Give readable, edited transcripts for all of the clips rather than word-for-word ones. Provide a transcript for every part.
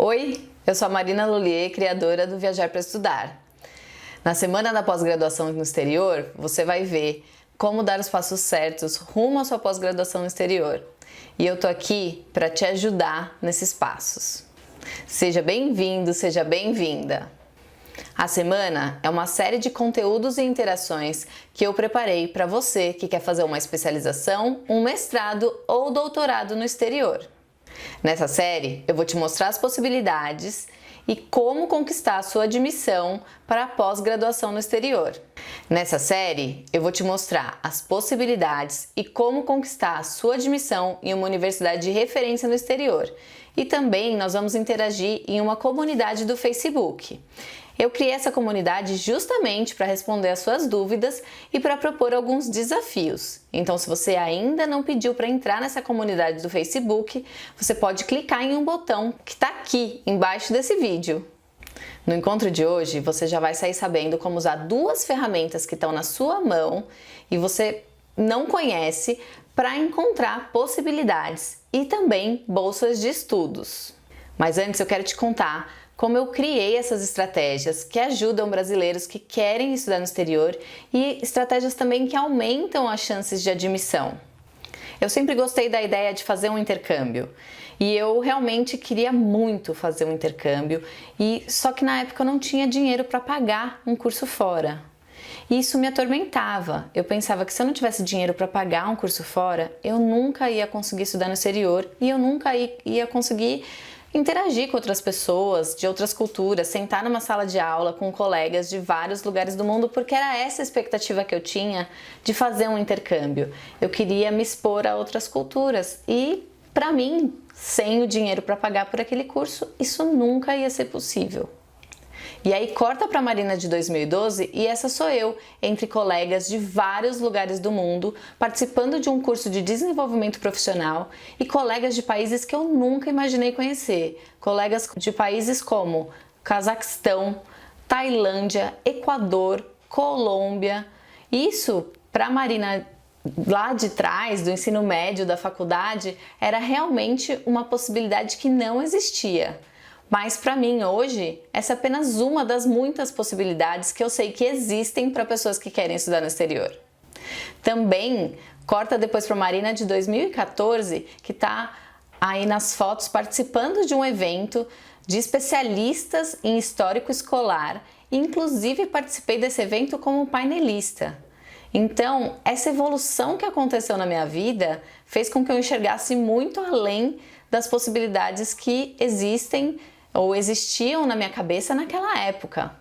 Oi, eu sou a Marina Lollier, criadora do Viajar para Estudar. Na semana da pós-graduação no exterior, você vai ver como dar os passos certos rumo à sua pós-graduação no exterior. E eu tô aqui para te ajudar nesses passos. Seja bem-vindo, seja bem-vinda! A semana é uma série de conteúdos e interações que eu preparei para você que quer fazer uma especialização, um mestrado ou doutorado no exterior. Nessa série, eu vou te mostrar as possibilidades e como conquistar a sua admissão para a pós-graduação no exterior. Nessa série, eu vou te mostrar as possibilidades e como conquistar a sua admissão em uma universidade de referência no exterior. E também nós vamos interagir em uma comunidade do Facebook. Eu criei essa comunidade justamente para responder às suas dúvidas e para propor alguns desafios. Então, se você ainda não pediu para entrar nessa comunidade do Facebook, você pode clicar em um botão que está aqui embaixo desse vídeo. No encontro de hoje, você já vai sair sabendo como usar duas ferramentas que estão na sua mão e você não conhece para encontrar possibilidades e também bolsas de estudos. Mas antes eu quero te contar como eu criei essas estratégias que ajudam brasileiros que querem estudar no exterior e estratégias também que aumentam as chances de admissão. Eu sempre gostei da ideia de fazer um intercâmbio e eu realmente queria muito fazer um intercâmbio, só que na época eu não tinha dinheiro para pagar um curso fora. E isso me atormentava. Eu pensava que se eu não tivesse dinheiro para pagar um curso fora, eu nunca ia conseguir estudar no exterior e eu nunca ia conseguir interagir com outras pessoas de outras culturas, sentar numa sala de aula com colegas de vários lugares do mundo, porque era essa a expectativa que eu tinha de fazer um intercâmbio. Eu queria me expor a outras culturas e, para mim, sem o dinheiro para pagar por aquele curso, isso nunca ia ser possível. E aí corta para a Marina de 2012 e essa sou eu, entre colegas de vários lugares do mundo, participando de um curso de desenvolvimento profissional e colegas de países que eu nunca imaginei conhecer. Colegas de países como Cazaquistão, Tailândia, Equador, Colômbia. Isso para a Marina lá de trás, do ensino médio, da faculdade, era realmente uma possibilidade que não existia. Mas para mim hoje, essa é apenas uma das muitas possibilidades que eu sei que existem para pessoas que querem estudar no exterior. Também corta depois para a Marina de 2014, que está aí nas fotos participando de um evento de especialistas em histórico escolar, e inclusive participei desse evento como painelista. Então, essa evolução que aconteceu na minha vida fez com que eu enxergasse muito além das possibilidades que existem ou existiam na minha cabeça naquela época.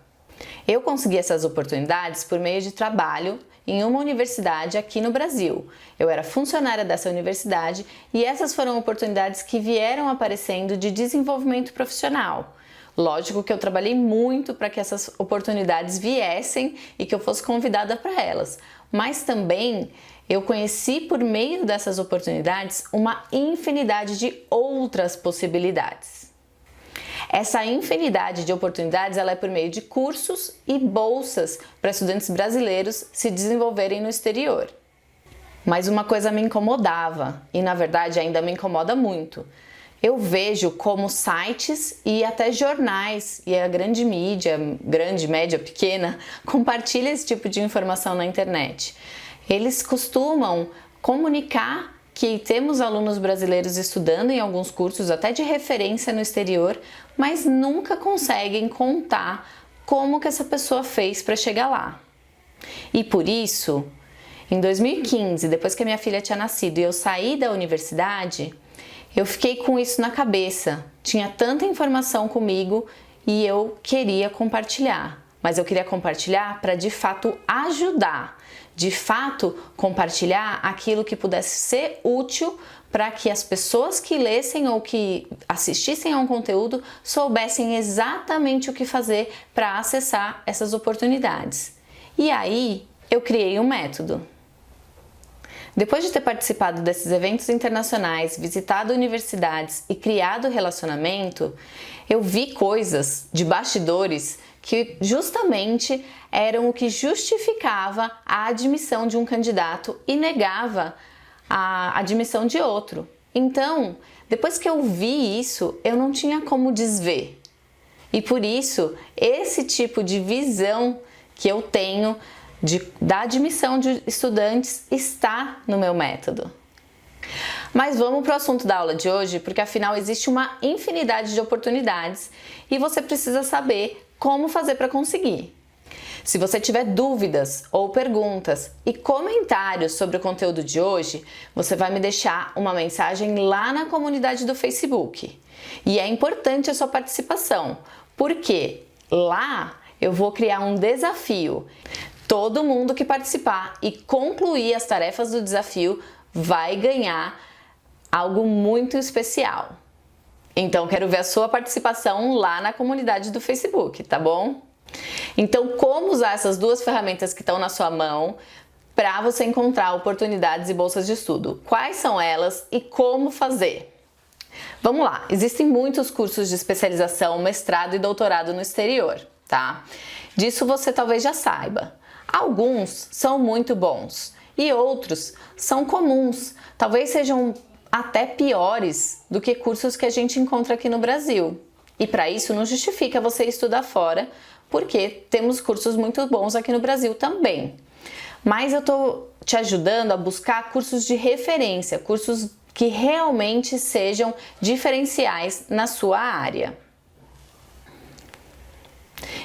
Eu consegui essas oportunidades por meio de trabalho em uma universidade aqui no Brasil. Eu era funcionária dessa universidade e essas foram oportunidades que vieram aparecendo de desenvolvimento profissional. Lógico que eu trabalhei muito para que essas oportunidades viessem e que eu fosse convidada para elas, mas também eu conheci por meio dessas oportunidades uma infinidade de outras possibilidades. Essa infinidade de oportunidades ela é por meio de cursos e bolsas para estudantes brasileiros se desenvolverem no exterior. Mas uma coisa me incomodava e na verdade ainda me incomoda muito. Eu vejo como sites e até jornais e a grande mídia, grande, média, pequena, compartilha esse tipo de informação na internet. Eles costumam comunicar que temos alunos brasileiros estudando em alguns cursos até de referência no exterior, mas nunca conseguem contar como que essa pessoa fez para chegar lá. E por isso, em 2015, depois que a minha filha tinha nascido e eu saí da universidade, eu fiquei com isso na cabeça. Tinha tanta informação comigo e eu queria compartilhar. Mas eu queria compartilhar para de fato ajudar, de fato compartilhar aquilo que pudesse ser útil para que as pessoas que lessem ou que assistissem a um conteúdo soubessem exatamente o que fazer para acessar essas oportunidades. E aí eu criei um método. Depois de ter participado desses eventos internacionais, visitado universidades e criado relacionamento, eu vi coisas de bastidores que justamente eram o que justificava a admissão de um candidato e negava a admissão de outro. Então, depois que eu vi isso, eu não tinha como desver. E por isso, esse tipo de visão que eu tenho da admissão de estudantes está no meu método. Mas vamos para o assunto da aula de hoje, porque afinal existe uma infinidade de oportunidades e você precisa saber como fazer para conseguir. Se você tiver dúvidas ou perguntas e comentários sobre o conteúdo de hoje, você vai me deixar uma mensagem lá na comunidade do Facebook. E é importante a sua participação, porque lá eu vou criar um desafio. Todo mundo que participar e concluir as tarefas do desafio vai ganhar algo muito especial. Então, quero ver a sua participação lá na comunidade do Facebook, tá bom? Então, como usar essas duas ferramentas que estão na sua mão para você encontrar oportunidades e bolsas de estudo? Quais são elas e como fazer? Vamos lá, existem muitos cursos de especialização, mestrado e doutorado no exterior, tá? Disso você talvez já saiba. Alguns são muito bons e outros são comuns, talvez sejam até piores do que cursos que a gente encontra aqui no Brasil. E para isso não justifica você estudar fora, porque temos cursos muito bons aqui no Brasil também. Mas eu estou te ajudando a buscar cursos de referência, cursos que realmente sejam diferenciais na sua área.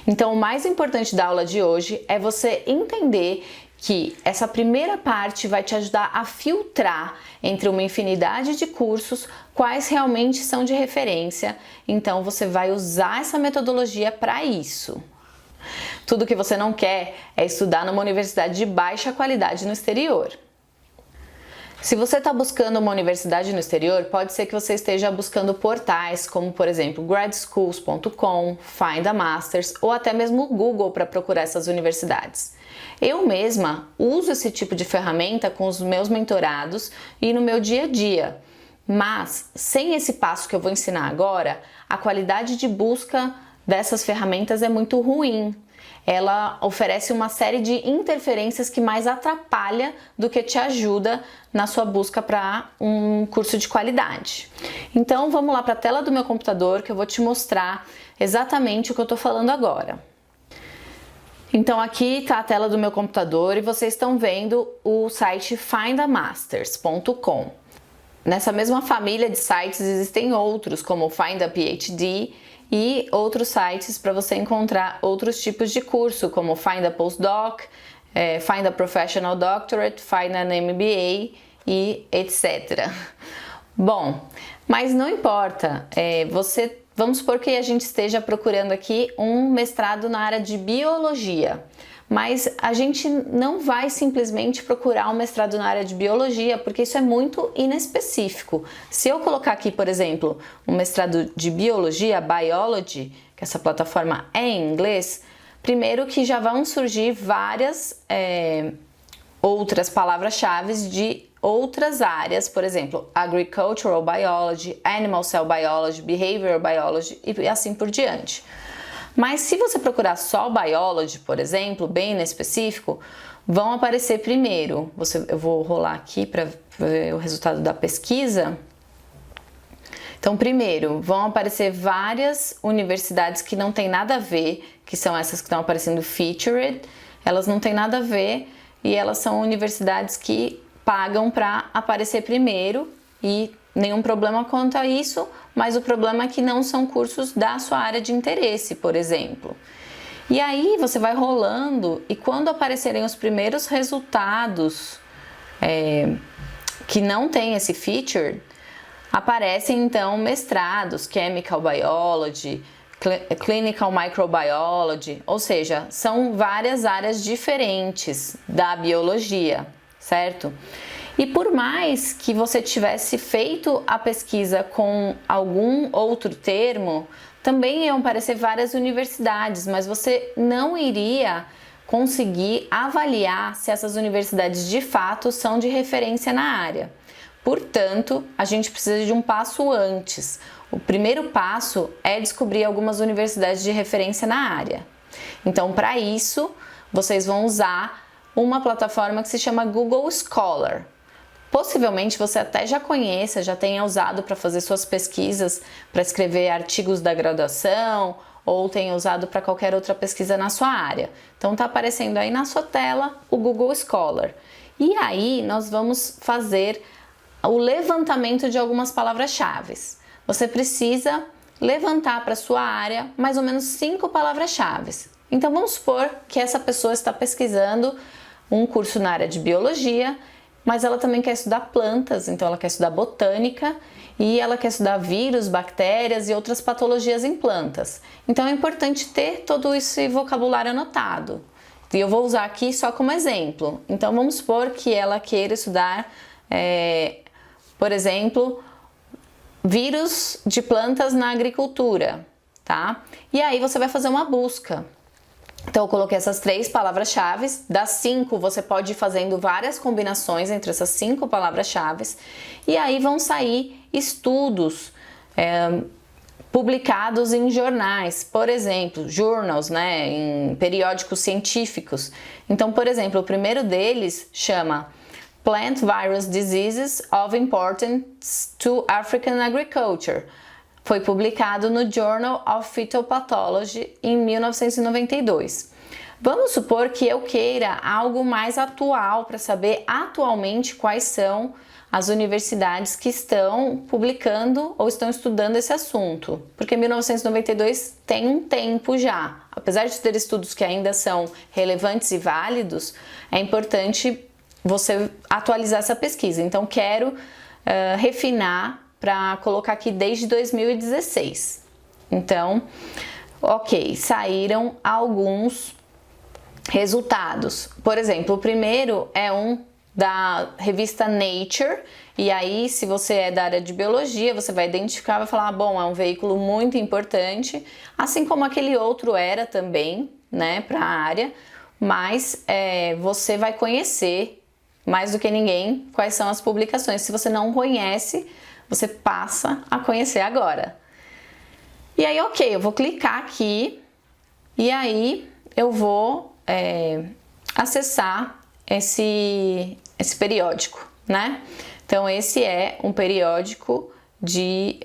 Então, o mais importante da aula de hoje é você entender que essa primeira parte vai te ajudar a filtrar entre uma infinidade de cursos quais realmente são de referência. Então, você vai usar essa metodologia para isso. Tudo que você não quer é estudar numa universidade de baixa qualidade no exterior. Se você está buscando uma universidade no exterior, pode ser que você esteja buscando portais como, por exemplo, gradschools.com, Find a Masters ou até mesmo o Google para procurar essas universidades. Eu mesma uso esse tipo de ferramenta com os meus mentorados e no meu dia a dia, mas sem esse passo que eu vou ensinar agora, a qualidade de busca dessas ferramentas é muito ruim. Ela oferece uma série de interferências que mais atrapalha do que te ajuda na sua busca para um curso de qualidade. Então vamos lá para a tela do meu computador que eu vou te mostrar exatamente o que eu estou falando agora. Então aqui está a tela do meu computador e vocês estão vendo o site findamasters.com. Nessa mesma família de sites existem outros como Find a PhD e outros sites para você encontrar outros tipos de curso, como Find a Postdoc, Find a Professional Doctorate, Find an MBA e etc. Bom, mas não importa, vamos supor que a gente esteja procurando aqui um mestrado na área de biologia. Mas a gente não vai simplesmente procurar um mestrado na área de biologia, porque isso é muito inespecífico. Se eu colocar aqui, por exemplo, um mestrado de biologia, biology, que essa plataforma é em inglês, primeiro que já vão surgir várias outras palavras-chave de outras áreas, por exemplo, agricultural biology, animal cell biology, behavioral biology e assim por diante. Mas se você procurar só biology, por exemplo, bem específico, vão aparecer primeiro. Eu vou rolar aqui para ver o resultado da pesquisa. Então, primeiro, vão aparecer várias universidades que não tem nada a ver, que são essas que estão aparecendo featured. Elas não têm nada a ver e elas são universidades que pagam para aparecer primeiro e nenhum problema quanto a isso, mas o problema é que não são cursos da sua área de interesse, por exemplo. E aí você vai rolando e quando aparecerem os primeiros resultados que não tem esse feature, aparecem então mestrados, Chemical Biology, Clinical Microbiology, ou seja, são várias áreas diferentes da biologia, certo? E por mais que você tivesse feito a pesquisa com algum outro termo, também iam aparecer várias universidades, mas você não iria conseguir avaliar se essas universidades de fato são de referência na área. Portanto, a gente precisa de um passo antes. O primeiro passo é descobrir algumas universidades de referência na área. Então, para isso, vocês vão usar uma plataforma que se chama Google Scholar. Possivelmente você até já conheça, já tenha usado para fazer suas pesquisas, para escrever artigos da graduação, ou tenha usado para qualquer outra pesquisa na sua área. Então tá aparecendo aí na sua tela o Google Scholar. E aí nós vamos fazer o levantamento de algumas palavras-chave. Você precisa levantar para sua área mais ou menos 5 palavras-chave. Então vamos supor que essa pessoa está pesquisando um curso na área de biologia, mas ela também quer estudar plantas, então ela quer estudar botânica e ela quer estudar vírus, bactérias e outras patologias em plantas. Então é importante ter todo esse vocabulário anotado. E eu vou usar aqui só como exemplo. Então vamos supor que ela queira estudar, por exemplo, vírus de plantas na agricultura, tá? E aí você vai fazer uma busca. Então eu coloquei essas 3 palavras-chave, das 5 você pode ir fazendo várias combinações entre essas 5 palavras-chave e aí vão sair estudos publicados em jornais, por exemplo, journals, né, em periódicos científicos. Então, por exemplo, o primeiro deles chama Plant Virus Diseases of Importance to African Agriculture. Foi publicado no Journal of Phytopathology em 1992. Vamos supor que eu queira algo mais atual para saber atualmente quais são as universidades que estão publicando ou estão estudando esse assunto, porque 1992 tem um tempo já. Apesar de ter estudos que ainda são relevantes e válidos, é importante você atualizar essa pesquisa. Então quero refinar para colocar aqui desde 2016. Então, ok, saíram alguns resultados. Por exemplo, o primeiro é um da revista Nature, e aí se você é da área de biologia, você vai identificar, vai falar, bom, é um veículo muito importante, assim como aquele outro era também, né, para a área, mas você vai conhecer mais do que ninguém quais são as publicações. Se você não conhece, você passa a conhecer agora. E aí, ok, eu vou clicar aqui e aí eu vou acessar esse periódico, né? Então esse é um periódico esse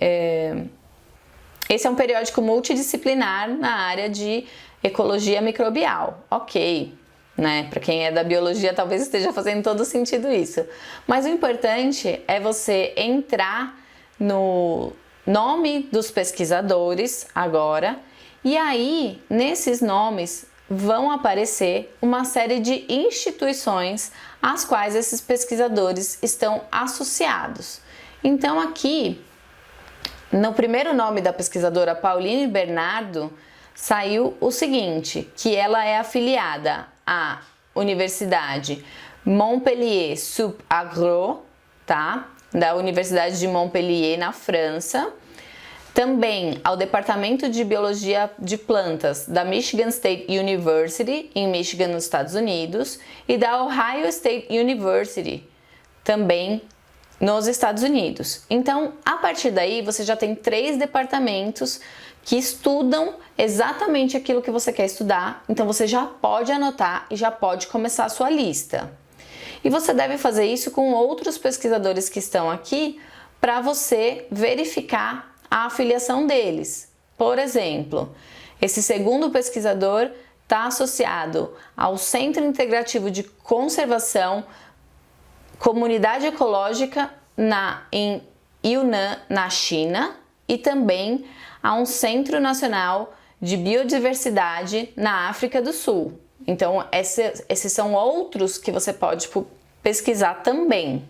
é um periódico multidisciplinar na área de ecologia microbial, ok, né? Para quem é da biologia talvez esteja fazendo todo sentido isso, mas o importante é você entrar no nome dos pesquisadores agora, e aí nesses nomes vão aparecer uma série de instituições às quais esses pesquisadores estão associados. Então aqui, no primeiro nome da pesquisadora Pauline Bernardo, saiu o seguinte, que ela é afiliada à Universidade Montpellier Sub-Agro, tá? Da Universidade de Montpellier, na França, também ao Departamento de Biologia de Plantas da Michigan State University, em Michigan, nos Estados Unidos, e da Ohio State University, também nos Estados Unidos. Então, a partir daí, você já tem 3 departamentos que estudam exatamente aquilo que você quer estudar, então você já pode anotar e já pode começar a sua lista. E você deve fazer isso com outros pesquisadores que estão aqui para você verificar a afiliação deles. Por exemplo, esse segundo pesquisador está associado ao Centro Integrativo de Conservação Comunidade Ecológica em Yunnan, na China, e também a um Centro Nacional de Biodiversidade na África do Sul. Então, esses são outros que você pode pesquisar também.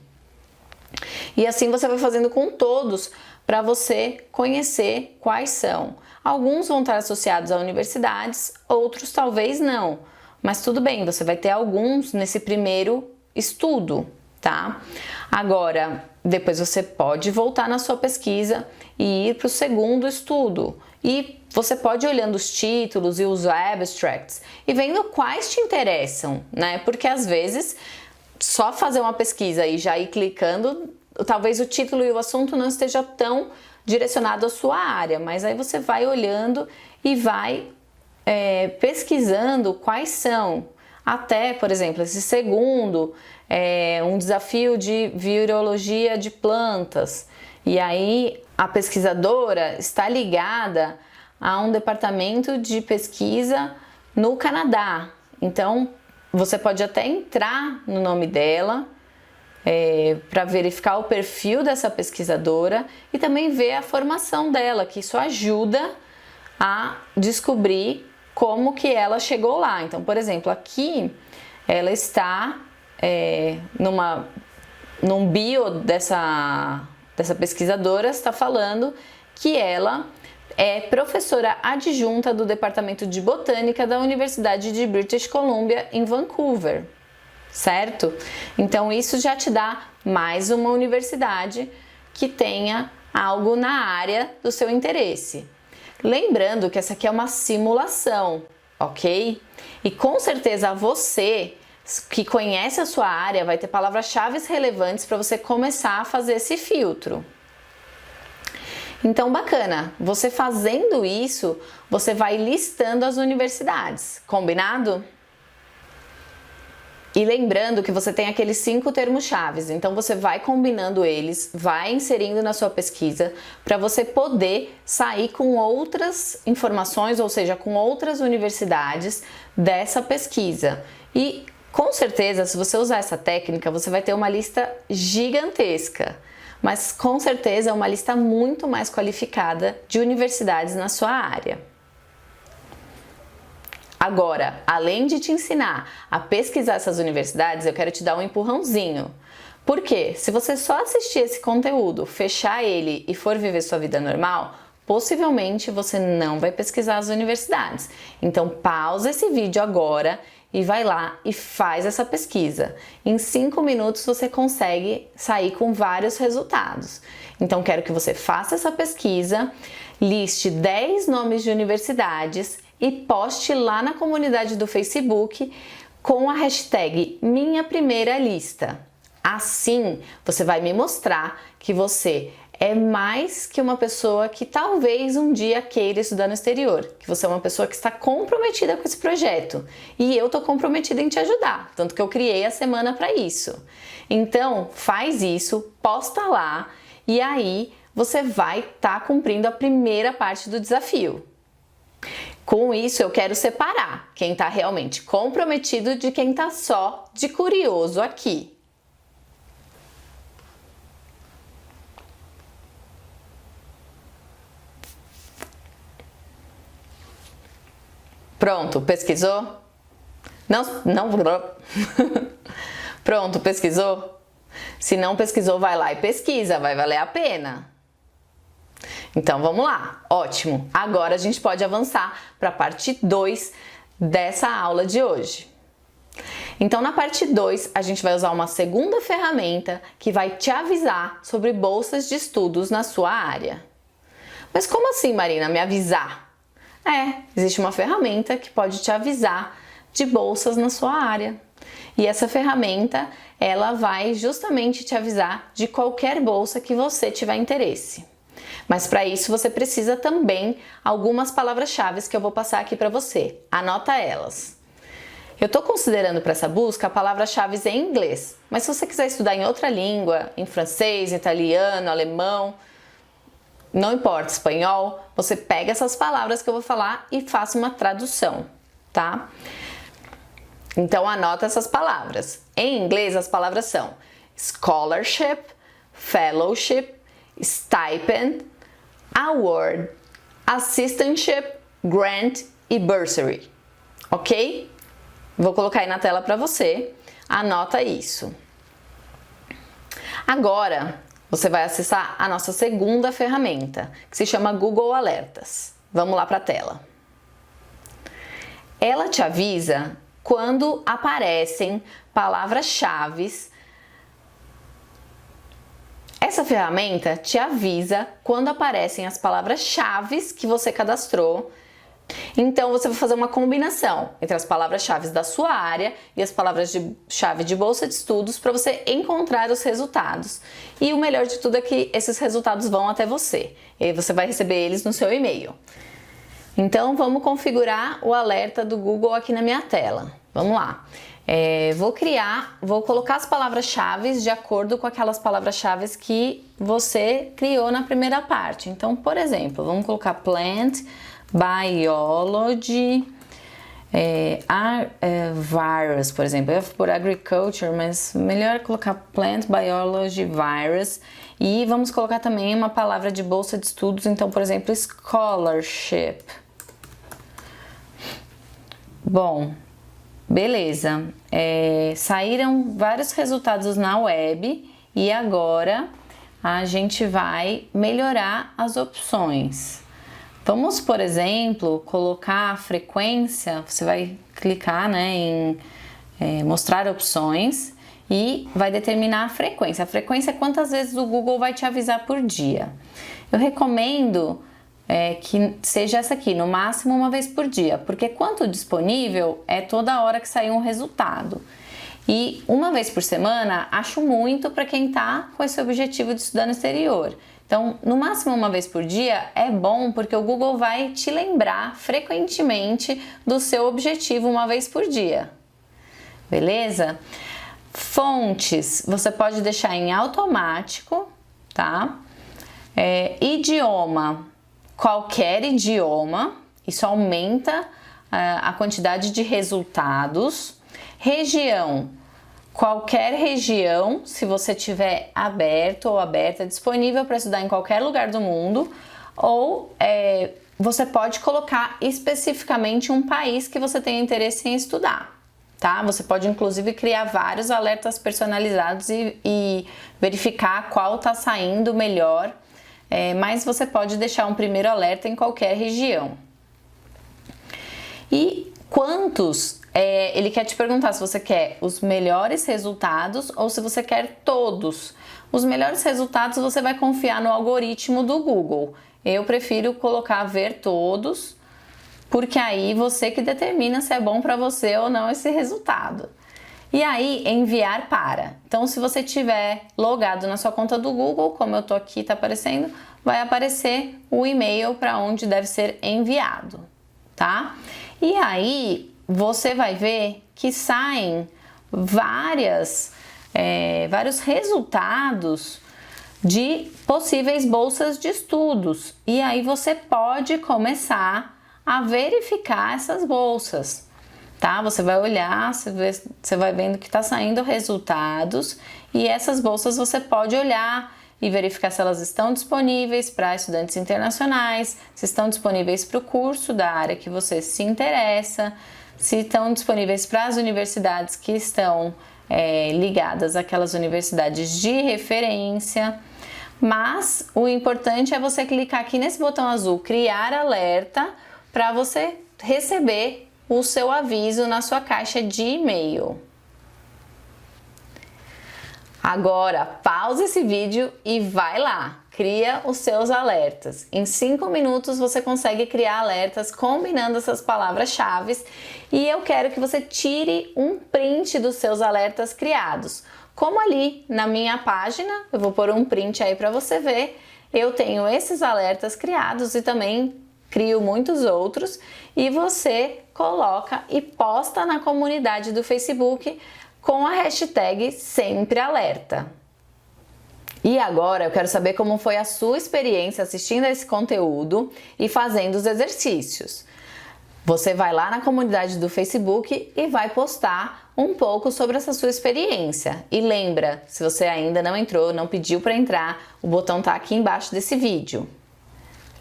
E assim você vai fazendo com todos para você conhecer quais são. Alguns vão estar associados a universidades, outros talvez não. Mas tudo bem, você vai ter alguns nesse primeiro estudo, tá? Agora, depois você pode voltar na sua pesquisa e ir para o segundo estudo. E você pode ir olhando os títulos e os abstracts e vendo quais te interessam, né? Porque às vezes só fazer uma pesquisa e já ir clicando, talvez o título e o assunto não esteja tão direcionado à sua área, mas aí você vai olhando e vai pesquisando quais são até, por exemplo, esse segundo é um desafio de virologia de plantas. E aí a pesquisadora está ligada a um departamento de pesquisa no Canadá. Então, você pode até entrar no nome dela para verificar o perfil dessa pesquisadora e também ver a formação dela, que isso ajuda a descobrir como que ela chegou lá. Então, por exemplo, aqui ela está num bio dessa pesquisadora, está falando que ela é professora adjunta do Departamento de Botânica da Universidade de British Columbia, em Vancouver, certo? Então, isso já te dá mais uma universidade que tenha algo na área do seu interesse. Lembrando que essa aqui é uma simulação, ok? E com certeza você que conhece a sua área vai ter palavras-chave relevantes para você começar a fazer esse filtro. Então, bacana, você fazendo isso, você vai listando as universidades, combinado? E lembrando que você tem aqueles 5 termos-chave, então você vai combinando eles, vai inserindo na sua pesquisa para você poder sair com outras informações, ou seja, com outras universidades dessa pesquisa. E com certeza, se você usar essa técnica, você vai ter uma lista gigantesca, mas com certeza é uma lista muito mais qualificada de universidades na sua área. Agora, além de te ensinar a pesquisar essas universidades, eu quero te dar um empurrãozinho. Porque se você só assistir esse conteúdo, fechar ele e for viver sua vida normal, possivelmente você não vai pesquisar as universidades. Então, pausa esse vídeo agora e vai lá e faz essa pesquisa. Em 5 minutos você consegue sair com vários resultados. Então, quero que você faça essa pesquisa, liste 10 nomes de universidades e poste lá na comunidade do Facebook com a hashtag Minha Primeira Lista. Assim, você vai me mostrar que você é mais que uma pessoa que talvez um dia queira estudar no exterior, que você é uma pessoa que está comprometida com esse projeto. E eu estou comprometida em te ajudar, tanto que eu criei a semana para isso. Então, faz isso, posta lá e aí você vai estar cumprindo a primeira parte do desafio. Com isso, eu quero separar quem está realmente comprometido de quem está só de curioso aqui. Pronto, pesquisou? Não. Pronto, pesquisou? Se não pesquisou, vai lá e pesquisa, vai valer a pena. Então vamos lá, ótimo! Agora a gente pode avançar para a parte 2 dessa aula de hoje. Então na parte 2 a gente vai usar uma segunda ferramenta que vai te avisar sobre bolsas de estudos na sua área. Mas como assim, Marina, me avisar? Existe uma ferramenta que pode te avisar de bolsas na sua área. E essa ferramenta, ela vai justamente te avisar de qualquer bolsa que você tiver interesse. Mas para isso você precisa também algumas palavras-chave que eu vou passar aqui para você. Anota elas. Eu estou considerando para essa busca palavras-chave em inglês, mas se você quiser estudar em outra língua, em francês, italiano, alemão, não importa, espanhol, você pega essas palavras que eu vou falar e faça uma tradução, tá? Então anota essas palavras. Em inglês as palavras são scholarship, fellowship, stipend, award, assistantship, grant e bursary, ok? Vou colocar aí na tela para você, anota isso. Agora, você vai acessar a nossa segunda ferramenta, que se chama Google Alertas. Vamos lá para a tela. Ela te avisa quando aparecem palavras-chave. Essa ferramenta te avisa quando aparecem as palavras-chave que você cadastrou. Então, você vai fazer uma combinação entre as palavras-chave da sua área e as palavras-chave de bolsa de estudos para você encontrar os resultados. E o melhor de tudo é que esses resultados vão até você. E aí você vai receber eles no seu e-mail. Então, vamos configurar o alerta do Google aqui na minha tela. Vamos lá. Vou colocar as palavras-chave de acordo com aquelas palavras-chave que você criou na primeira parte. Então, por exemplo, vamos colocar plant, biology, virus, por exemplo. Eu vou por agriculture, mas melhor colocar plant, biology, virus. E vamos colocar também uma palavra de bolsa de estudos, então, por exemplo, scholarship. Bom, beleza. Saíram vários resultados na web e agora a gente vai melhorar as opções. Vamos, por exemplo, colocar a frequência. Você vai clicar, né, em mostrar opções e vai determinar a frequência. A frequência é quantas vezes o Google vai te avisar por dia. Eu recomendo que seja essa aqui, no máximo uma vez por dia, porque quanto disponível é toda hora que sair um resultado. E uma vez por semana, acho muito para quem está com esse objetivo de estudar no exterior. Então, no máximo uma vez por dia é bom porque o Google vai te lembrar frequentemente do seu objetivo uma vez por dia. Beleza? Fontes, você pode deixar em automático, tá? Idioma, qualquer idioma, isso aumenta a quantidade de resultados. Região, qualquer região, se você tiver aberto ou aberta, disponível para estudar em qualquer lugar do mundo, ou você pode colocar especificamente um país que você tenha interesse em estudar, tá? Você pode inclusive criar vários alertas personalizados e verificar qual está saindo melhor, mas você pode deixar um primeiro alerta em qualquer região. E quantos? Ele quer te perguntar se você quer os melhores resultados ou se você quer todos. Os melhores resultados você vai confiar no algoritmo do Google. Eu prefiro colocar ver todos, porque aí você que determina se é bom para você ou não esse resultado. E aí, enviar para. Então, se você tiver logado na sua conta do Google, como eu tô aqui, tá aparecendo, vai aparecer o e-mail para onde deve ser enviado, tá? E aí, você vai ver que saem vários resultados de possíveis bolsas de estudos. E aí você pode começar a verificar essas bolsas, tá? Você vai olhar, você vai vendo que está saindo resultados e essas bolsas você pode olhar e verificar se elas estão disponíveis para estudantes internacionais, se estão disponíveis para o curso da área que você se interessa, se estão disponíveis para as universidades que estão ligadas àquelas universidades de referência. Mas o importante é você clicar aqui nesse botão azul, criar alerta, para você receber o seu aviso na sua caixa de e-mail. Agora, pausa esse vídeo e vai lá, cria os seus alertas. Em 5 minutos você consegue criar alertas combinando essas palavras-chave e eu quero que você tire um print dos seus alertas criados. Como ali na minha página, eu vou pôr um print aí para você ver, eu tenho esses alertas criados e também crio muitos outros e você coloca e posta na comunidade do Facebook com a hashtag SempreAlerta. E agora eu quero saber como foi a sua experiência assistindo a esse conteúdo e fazendo os exercícios. Você vai lá na comunidade do Facebook e vai postar um pouco sobre essa sua experiência. E lembra, se você ainda não entrou, não pediu para entrar, o botão tá aqui embaixo desse vídeo.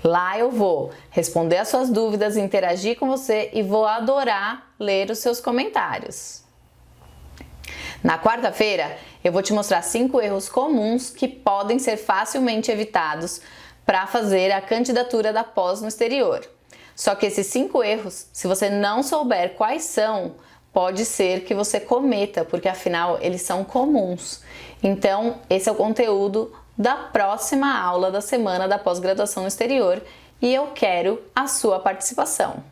Lá eu vou responder as suas dúvidas, interagir com você e vou adorar ler os seus comentários. Na quarta-feira, eu vou te mostrar 5 erros comuns que podem ser facilmente evitados para fazer a candidatura da pós no exterior. Só que esses 5 erros, se você não souber quais são, pode ser que você cometa, porque afinal eles são comuns. Então, esse é o conteúdo da próxima aula da semana da pós-graduação no exterior e eu quero a sua participação.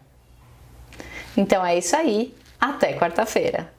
Então é isso aí, até quarta-feira!